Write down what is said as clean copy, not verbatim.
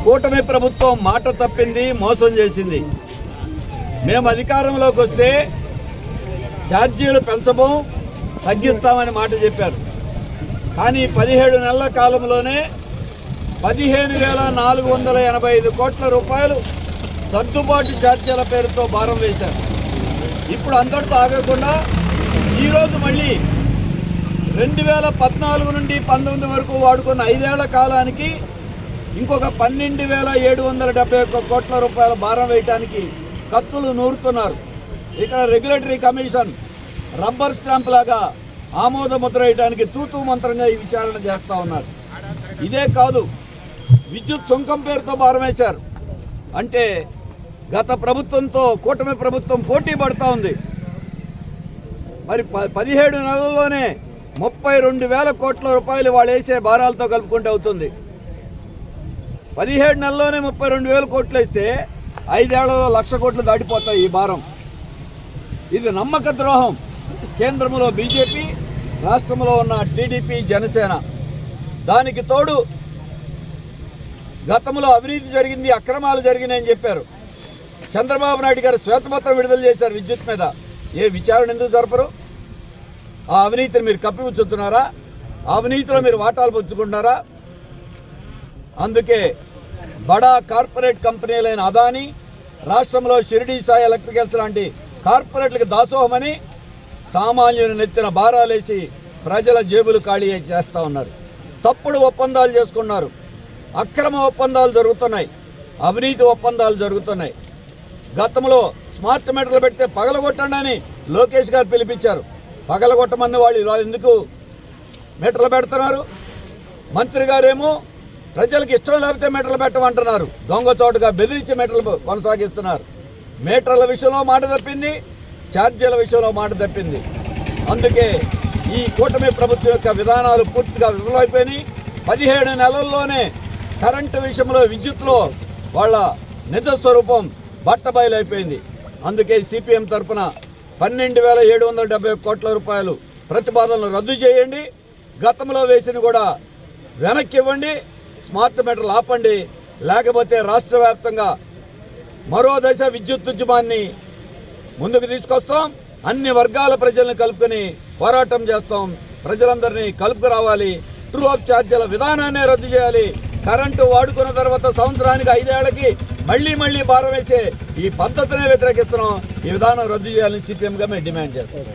కూటమి ప్రభుత్వం మాట తప్పింది, మోసం చేసింది. మేము అధికారంలోకి వస్తే ఛార్జీలు పెంచము, తగ్గిస్తామని మాట చెప్పారు. కానీ 17 నెలల కాలంలోనే 15,485 కోట్ల రూపాయలు సర్దుబాటు ఛార్జీల పేరుతో భారం వేశారు. ఇప్పుడు అందరితో ఆగకుండా ఈరోజు మళ్ళీ 2014 నుండి 19 వరకు వాడుకున్న 5 ఏళ్ల కాలానికి ఇంకొక 12,771 కోట్ల రూపాయల భారం వేయడానికి కత్తులు నూరుతున్నారు. ఇక్కడ రెగ్యులేటరీ కమిషన్ రబ్బర్ స్టాంప్ లాగా ఆమోద ముద్ర వేయడానికి తూతూ మంత్రంగా ఈ విచారణ చేస్తూ ఉన్నారు. ఇదే కాదు, విద్యుత్ సుంకం పేరుతో భారం వేశారు. అంటే గత ప్రభుత్వంతో కూటమి ప్రభుత్వం పోటీ పడుతూ ఉంది. మరి 17 నెలల్లోనే 32,000 కోట్ల రూపాయలు వాళ్ళు వేసే భారాలతో కలుపుకుంటే అవుతుంది. 17 నెలల్లోనే 32,000 కోట్లు వేస్తే 5 ఏళ్లలో 1,00,000 కోట్లు దాటిపోతాయి ఈ భారం. ఇది నమ్మక ద్రోహం. కేంద్రంలో బీజేపీ, రాష్ట్రంలో ఉన్న టీడీపీ, జనసేన. దానికి తోడు గతంలో అవినీతి జరిగింది, అక్రమాలు జరిగినాయని చెప్పారు. చంద్రబాబు నాయుడు గారు శ్వేతపత్రం విడుదల చేశారు విద్యుత్ మీద. ఏ విచారణ ఎందుకు జరపరు? ఆ అవినీతిని మీరు కప్పిపుచ్చుతున్నారా? ఆ అవినీతిలో మీరు వాటాలు పుచ్చుకుంటున్నారా? అందుకే బడా కార్పొరేట్ కంపెనీలైన అదానీ, రాష్ట్రంలో షిరిడీ సాయి ఎలక్ట్రికల్స్ లాంటి కార్పొరేట్లకు దాసోహమని సామాన్యుని నెత్తిన భారాలేసి ప్రజల జేబులు ఖాళీ చేస్తూ ఉన్నారు. తప్పుడు ఒప్పందాలు చేసుకున్నారు. అక్రమ ఒప్పందాలు జరుగుతున్నాయి, అవినీతి ఒప్పందాలు జరుగుతున్నాయి. గతంలో స్మార్ట్ మీటర్లు పెడితే పగలగొట్టండి అని లోకేష్ గారు పిలిపించారు. పగలగొట్టమని వాళ్ళు ఎందుకు మీటర్లు పెడుతున్నారు? మంత్రి గారేమో ప్రజలకు ఇష్టం లేకపోతే మీటర్లు పెట్టమంటున్నారు. దొంగ చోటుగా బెదిరించి మీటర్లు కొనసాగిస్తున్నారు. మీటర్ల విషయంలో మాట తప్పింది, ఛార్జీల విషయంలో మాట తప్పింది. అందుకే ఈ కూటమి ప్రభుత్వం యొక్క విధానాలు పూర్తిగా విఫలమైపోయినాయి. 17 నెలల్లోనే కరెంటు విషయంలో, విద్యుత్లో వాళ్ళ నిజస్వరూపం బట్టబయలైపోయింది. అందుకే సిపిఎం తరఫున 12,770 కోట్ల రూపాయలు ప్రతిపాదనలు రద్దు చేయండి, గతంలో వేసిన కూడా వెనక్కి ఇవ్వండి, స్మార్ట్ మీటర్లు ఆపండి. లేకపోతే రాష్ట్ర వ్యాప్తంగా మరో దశ విద్యుత్ ఉద్యమాన్ని ముందుకు తీసుకొస్తాం. అన్ని వర్గాల ప్రజలను కలుపుకొని పోరాటం చేస్తాం. ప్రజలందరినీ కలుపుకు రావాలి. ట్రూ అప్ ఛార్జీల విధానాన్ని రద్దు చేయాలి. కరెంటు వాడుకున్న తర్వాత సంవత్సరానికి 5 ఏళ్లకి మళ్లీ భారం వేసే ఈ పద్ధతినే వ్యతిరేకిస్తున్నాం. ఈ విధానం రద్దు చేయాలని సిపిఎంగా మేము డిమాండ్ చేస్తాం.